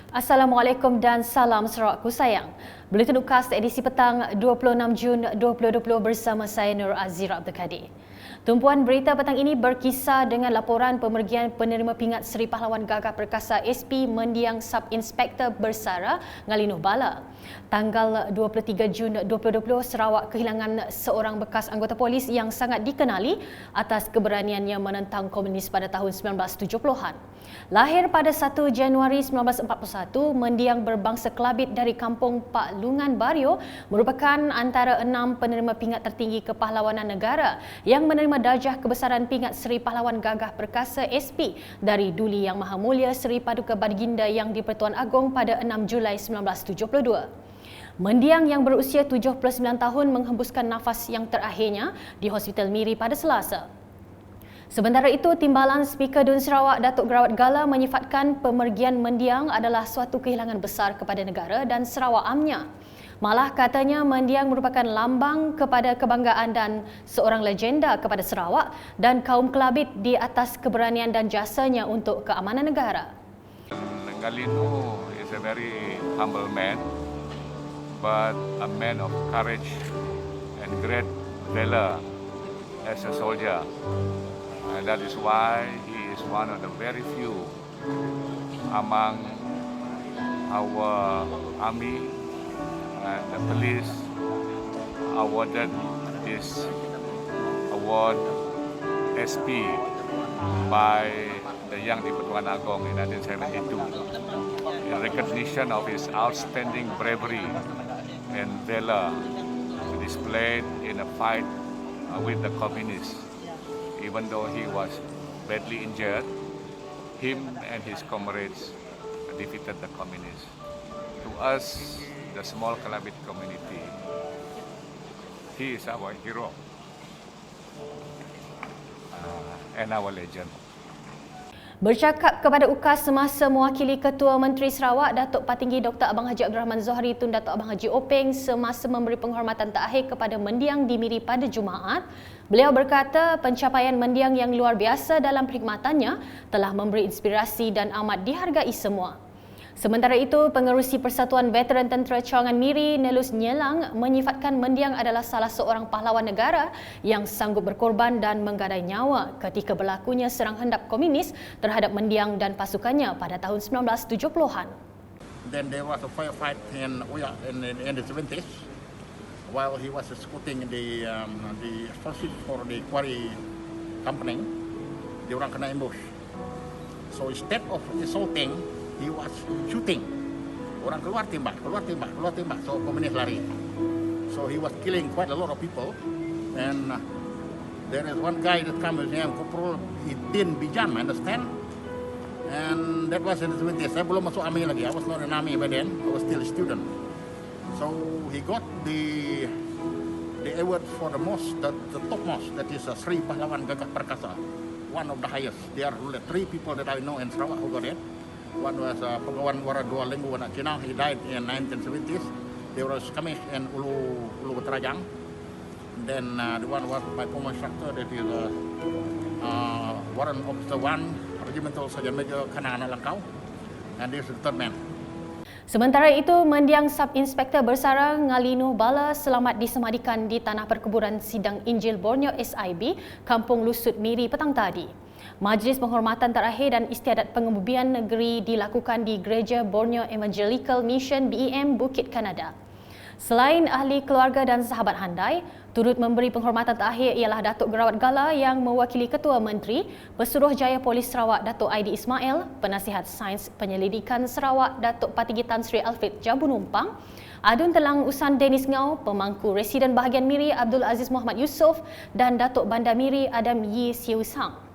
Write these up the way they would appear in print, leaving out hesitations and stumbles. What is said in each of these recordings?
Assalamualaikum dan salam Sarawakku sayang. Buletin UKAS edisi petang 26 Jun 2020 bersama saya Nur Azira Abdul Kadir. Tumpuan berita petang ini berkisar dengan laporan pemergian penerima pingat Seri Pahlawan Gagah Perkasa SP mendiang Sub-Inspektor Bersara Ngalinuh Bala. Tanggal 23 Jun 2020, Sarawak kehilangan seorang bekas anggota polis yang sangat dikenali atas keberaniannya menentang komunis pada tahun 1970-an. Lahir pada 1 Januari 1941, mendiang berbangsa Kelabit dari kampung Pak Lungan Bario merupakan antara 6 penerima pingat tertinggi kepahlawanan negara yang menerima darjah kebesaran pingat Seri Pahlawan Gagah Perkasa SP dari Duli Yang Maha Mulia Seri Paduka Baginda Yang di-Pertuan Agong pada 6 Julai 1972. Mendiang yang berusia 79 tahun menghembuskan nafas yang terakhirnya di Hospital Miri pada Selasa. Sementara itu, Timbalan Speaker Dun Sarawak Datuk Gerawat Gala menyifatkan pemergian mendiang adalah suatu kehilangan besar kepada negara dan Sarawak amnya. Malah katanya mendiang merupakan lambang kepada kebanggaan dan seorang legenda kepada Sarawak dan kaum Kelabit di atas keberanian dan jasanya untuk keamanan negara. Ngalinuh is a very humble man, but a man of courage and great valor as a soldier. And that is why he is one of the very few among our army and the police awarded this award SP by the Yang di-Pertuan Agong in 1972 in recognition of his outstanding bravery and valor displayed in a fight with the communists. Even though he was badly injured, him and his comrades defeated the communists. To us, the small Kelabit community, he is our hero and our legend. Bercakap kepada UKAS semasa mewakili Ketua Menteri Sarawak Datuk Patinggi Dr. Abang Haji Abdul Rahman Zohri Tun Datuk Abang Haji Openg semasa memberi penghormatan terakhir kepada mendiang di Miri pada Jumaat, beliau berkata pencapaian mendiang yang luar biasa dalam perkhidmatannya telah memberi inspirasi dan amat dihargai semua. Sementara itu, Pengerusi Persatuan Veteran Tentera Cawangan Miri, Nelus Nyelang, menyifatkan mendiang adalah salah seorang pahlawan negara yang sanggup berkorban dan menggadai nyawa ketika berlakunya serang hendap komunis terhadap mendiang dan pasukannya pada tahun 1970-an. Then there was a firefight in the 70s while he was scouting the explosive for the quarry company. Dia orang kena ambush. So instead of assaulting, he was shooting. Orang keluar tembak. So komunis lari. So he was killing quite a lot of people. And there is one guy that comes with him, Corporal Idin Bijam, understand? And that was in the 70s. Saya belum masuk army lagi. I was not in army by then. I was still a student. So he got the award for the topmost, that is Seri Pahlawan Gagah Perkasa. One of the highest. There are only 3 people that I know in Sarawak who got it. One was Pagawan Wara Dua Lenggu Anak Cina. He died in 1970s. There was Kamish and Ulu Terajang. Then the one was my former instructor, that is Warrant Officer 1, Regimental Sergeant Major Kanana Langkau. And this is the third man. Sementara itu, mendiang Sub-Inspektor Bersara Ngalinuh Bala selamat disemadikan di Tanah Perkuburan Sidang Injil Borneo SIB, Kampung Lusut Miri petang tadi. Majlis penghormatan terakhir dan istiadat pengebumian negeri dilakukan di Gereja Borneo Evangelical Mission BEM Bukit Kanada. Selain ahli keluarga dan sahabat handai, turut memberi penghormatan terakhir ialah Datuk Gerawat Gala yang mewakili Ketua Menteri, Pesuruhjaya Polis Sarawak Datuk Aidi Ismail, Penasihat Sains Penyelidikan Sarawak Datuk Patinggi Tan Sri Alfred Jambu Numpang, Adun Telang Usan Dennis Ngau, Pemangku Residen Bahagian Miri Abdul Aziz Muhammad Yusof dan Datuk Bandar Miri Adam Yi Siu Sang.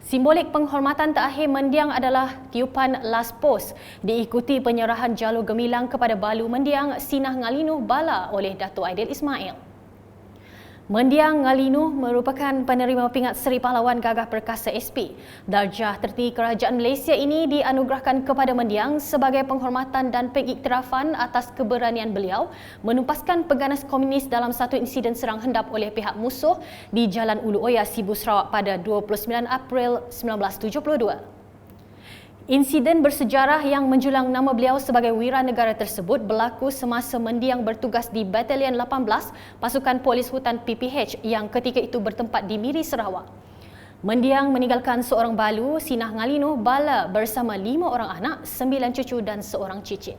Simbolik penghormatan terakhir mendiang adalah tiupan last post diikuti penyerahan jalur gemilang kepada balu mendiang Sinah Ngalinuh Bala oleh Datuk Aidil Ismail. Mendiang Ngalinuh merupakan penerima pingat Seri Pahlawan Gagah Perkasa SP. Darjah tertinggi Kerajaan Malaysia ini dianugerahkan kepada mendiang sebagai penghormatan dan pengiktirafan atas keberanian beliau menumpaskan pengganas komunis dalam satu insiden serang hendap oleh pihak musuh di Jalan Ulu Oya, Sibu Sarawak pada 29 April 1972. Insiden bersejarah yang menjulang nama beliau sebagai wiranegara tersebut berlaku semasa mendiang bertugas di Batalion 18 Pasukan Polis Hutan PPH yang ketika itu bertempat di Miri, Sarawak. Mendiang meninggalkan seorang balu, Sinah Ngalino bala bersama 5 orang anak, 9 cucu dan seorang cicit.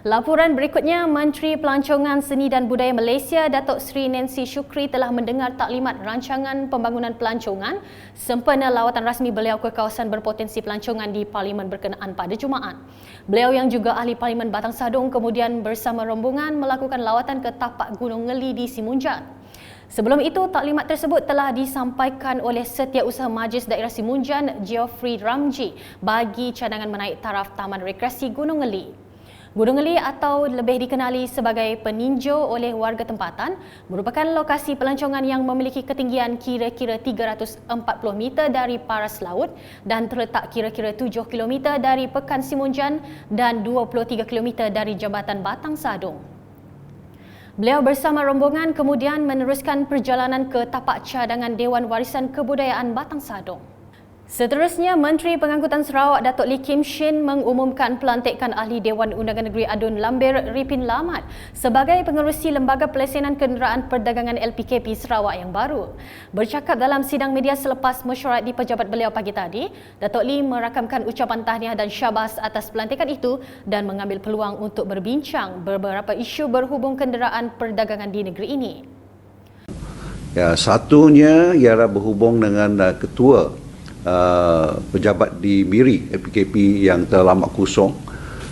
Laporan berikutnya, Menteri Pelancongan Seni dan Budaya Malaysia Datuk Seri Nancy Shukri telah mendengar taklimat rancangan pembangunan pelancongan sempena lawatan rasmi beliau ke kawasan berpotensi pelancongan di Parlimen berkenaan pada Jumaat. Beliau yang juga ahli Parlimen Batang Sadong kemudian bersama rombongan melakukan lawatan ke tapak Gunung Ngeli di Simunjan. Sebelum itu, taklimat tersebut telah disampaikan oleh Setiausaha Majlis Daerah Simunjan Geoffrey Ramji bagi cadangan menaik taraf Taman Rekreasi Gunung Ngeli. Gunung Ngeli atau lebih dikenali sebagai Peninjau oleh warga tempatan merupakan lokasi pelancongan yang memiliki ketinggian kira-kira 340 meter dari paras laut dan terletak kira-kira 7 km dari Pekan Simunjan dan 23 km dari Jambatan Batang Sadong. Beliau bersama rombongan kemudian meneruskan perjalanan ke tapak cadangan Dewan Warisan Kebudayaan Batang Sadong. Seterusnya, Menteri Pengangkutan Sarawak Datuk Lee Kim Shin mengumumkan pelantikan Ahli Dewan Undangan Negeri Adun Lambir Ripin Lamat sebagai pengerusi Lembaga Pelesenan Kenderaan Perdagangan LPKP Sarawak yang baru. Bercakap dalam sidang media selepas mesyuarat di pejabat beliau pagi tadi, Datuk Lee merakamkan ucapan tahniah dan syabas atas pelantikan itu dan mengambil peluang untuk berbincang beberapa isu berhubung kenderaan perdagangan di negeri ini. Ya, satunya ialah berhubung dengan ketua pejabat di Miri LPKP yang telah lama kosong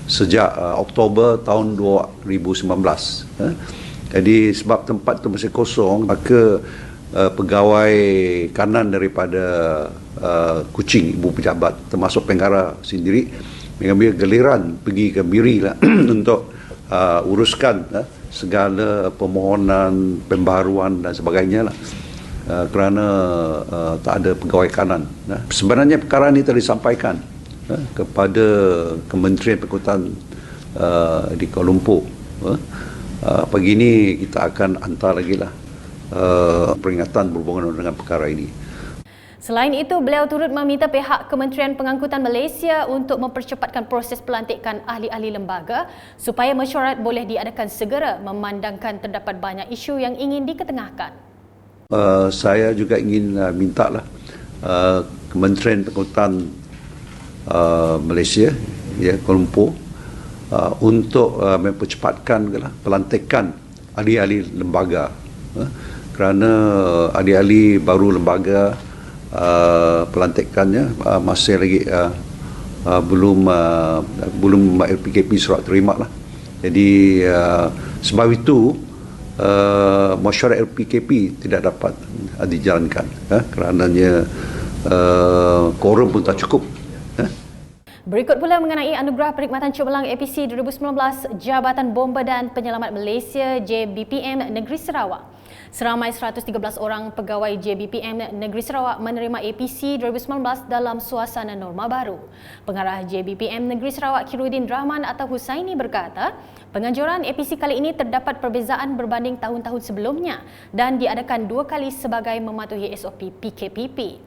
sejak Oktober tahun 2019. Jadi sebab tempat itu masih kosong, maka pegawai kanan daripada Kuching, ibu pejabat termasuk pengarah sendiri mengambil giliran pergi ke Miri lah untuk uruskan segala permohonan pembaharuan dan sebagainya lah. Kerana tak ada pegawai kanan. Sebenarnya perkara ini telah disampaikan kepada Kementerian Pengangkutan di Kuala Lumpur. Pagi ini kita akan hantar lagi lah peringatan berhubungan dengan perkara ini. Selain itu, beliau turut meminta pihak Kementerian Pengangkutan Malaysia untuk mempercepatkan proses pelantikan ahli-ahli lembaga supaya mesyuarat boleh diadakan segera memandangkan terdapat banyak isu yang ingin diketengahkan. Saya juga ingin mintalah Kementerian Pengangkutan Malaysia, ya, Kuala Lumpur, untuk mempercepatkan pelantikan ahli-ahli lembaga, kerana ahli-ahli baru lembaga pelantikannya masih lagi belum LPKP surat terima lah. Jadi sebab itu mesyuarat LPKP tidak dapat dijalankan kerananya quorum pun tak cukup. Berikut pula mengenai anugerah perkhidmatan cemerlang APC 2019 Jabatan Bomba dan Penyelamat Malaysia JBPM Negeri Sarawak. Seramai 113 orang pegawai JBPM Negeri Sarawak menerima APC 2019 dalam suasana norma baru. Pengarah JBPM Negeri Sarawak Khairuddin Rahman atau Husaini berkata, penganjuran APC kali ini terdapat perbezaan berbanding tahun-tahun sebelumnya dan diadakan 2 kali sebagai mematuhi SOP PKPP.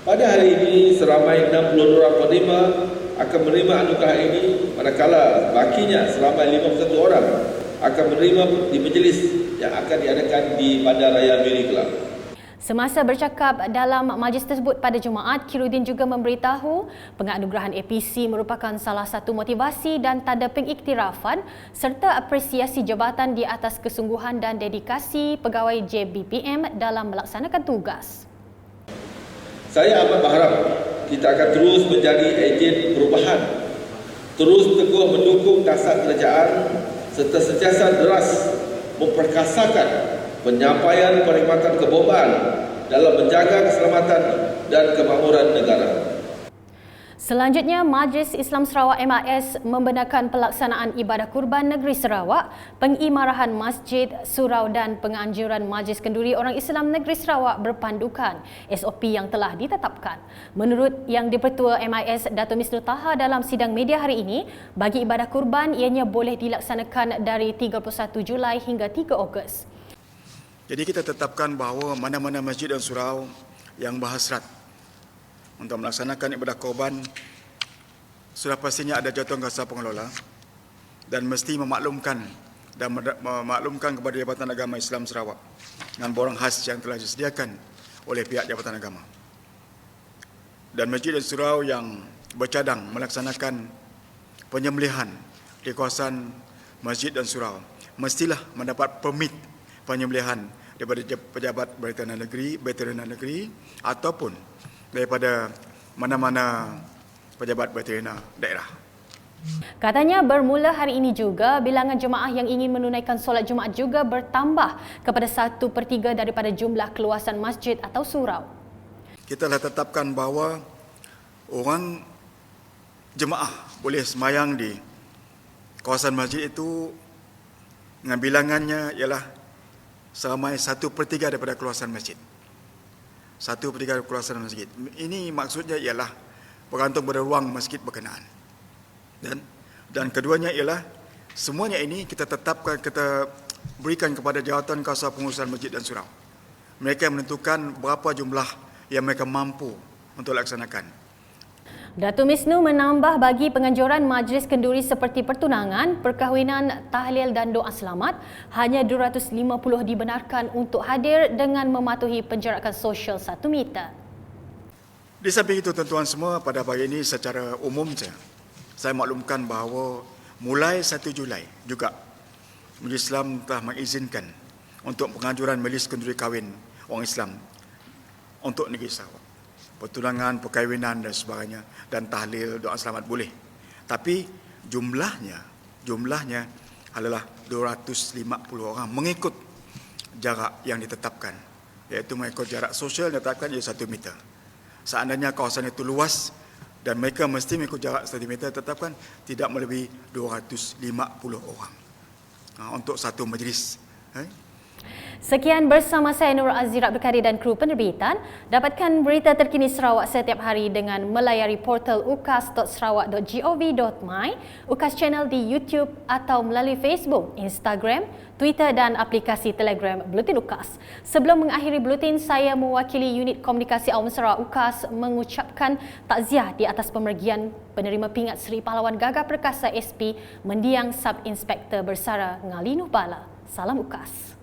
Pada hari ini, seramai 62 orang penerima akan menerima anugerah ini, manakala bakinya seramai 51 orang akan menerima di majlis yang akan diadakan di Bandaraya Miri Kelab. Semasa bercakap dalam majlis tersebut pada Jumaat, Khairuddin juga memberitahu penganugerahan APC merupakan salah satu motivasi dan tanda pengiktirafan serta apresiasi jabatan di atas kesungguhan dan dedikasi pegawai JBPM dalam melaksanakan tugas. Saya amat berharap kita akan terus menjadi ejen perubahan, terus teguh mendukung dasar kerajaan serta sentiasa deras memperkasakan penyampaian perkhidmatan kebombaan dalam menjaga keselamatan dan kemakmuran negara. Selanjutnya, Majlis Islam Sarawak MIS membenarkan pelaksanaan ibadah kurban negeri Sarawak, pengimarahan masjid, surau dan penganjuran Majlis Kenduri Orang Islam Negeri Sarawak berpandukan SOP yang telah ditetapkan. Menurut Yang di-Pertua MIS Dato' Misnur Taha dalam sidang media hari ini, bagi ibadah kurban ianya boleh dilaksanakan dari 31 Julai hingga 3 Ogos. Jadi kita tetapkan bahawa mana-mana masjid dan surau yang berhasrat untuk melaksanakan ibadah korban, sudah pastinya ada jawatankuasa pengelola dan mesti memaklumkan kepada Jabatan Agama Islam Sarawak dengan borang khas yang telah disediakan oleh pihak Jabatan Agama. Dan masjid dan surau yang bercadang melaksanakan penyembelihan di kawasan masjid dan surau mestilah mendapat permit penyembelihan daripada pejabat veterinar negeri ataupun daripada mana-mana pejabat veterinar daerah. Katanya bermula hari ini juga, bilangan jemaah yang ingin menunaikan solat Jumaat juga bertambah kepada 1/3 daripada jumlah keluasan masjid atau surau. Kita telah tetapkan bahawa orang jemaah boleh semayang di kawasan masjid itu dengan bilangannya ialah seramai 1/3 daripada keluasan masjid. 1/3 daripada keluasan masjid. Ini maksudnya ialah bergantung pada ruang masjid berkenaan. Dan keduanya ialah semuanya ini kita tetapkan, kita berikan kepada Jawatankuasa Pengurusan Masjid dan Surau. Mereka menentukan berapa jumlah yang mereka mampu untuk laksanakan. Datuk Misnu menambah bagi penganjuran majlis kenduri seperti pertunangan, perkahwinan, tahlil dan doa selamat, hanya 250 dibenarkan untuk hadir dengan mematuhi penjarakan sosial 1 meter. Di samping itu tuan-tuan semua, pada pagi ini secara umum saya maklumkan bahawa mulai 1 Julai juga Majlis Islam telah mengizinkan untuk penganjuran majlis kenduri kahwin orang Islam untuk negeri Sarawak. Pertunangan, perkahwinan dan sebagainya, dan tahlil, doa selamat boleh. Tapi jumlahnya adalah 250 orang mengikut jarak yang ditetapkan, iaitu mengikut jarak sosial yang ditetapkan ia 1 meter. Seandainya kawasan itu luas dan mereka mesti mengikut jarak 1 meter, tetapkan tidak melebihi 250 orang untuk satu majlis. Sekian bersama saya Nur Azira Abdul Kadir dan kru penerbitan. Dapatkan berita terkini Sarawak setiap hari dengan melayari portal ukas.sarawak.gov.my, UKAS Channel di YouTube atau melalui Facebook, Instagram, Twitter dan aplikasi Telegram Buletin UKAS. Sebelum mengakhiri buletin, saya mewakili unit komunikasi Awam Sarawak UKAS mengucapkan takziah di atas pemergian penerima pingat Seri Pahlawan Gagah Perkasa SP Mendiang Sub Inspektor Bersara Ngalinuh Bala. Salam UKAS.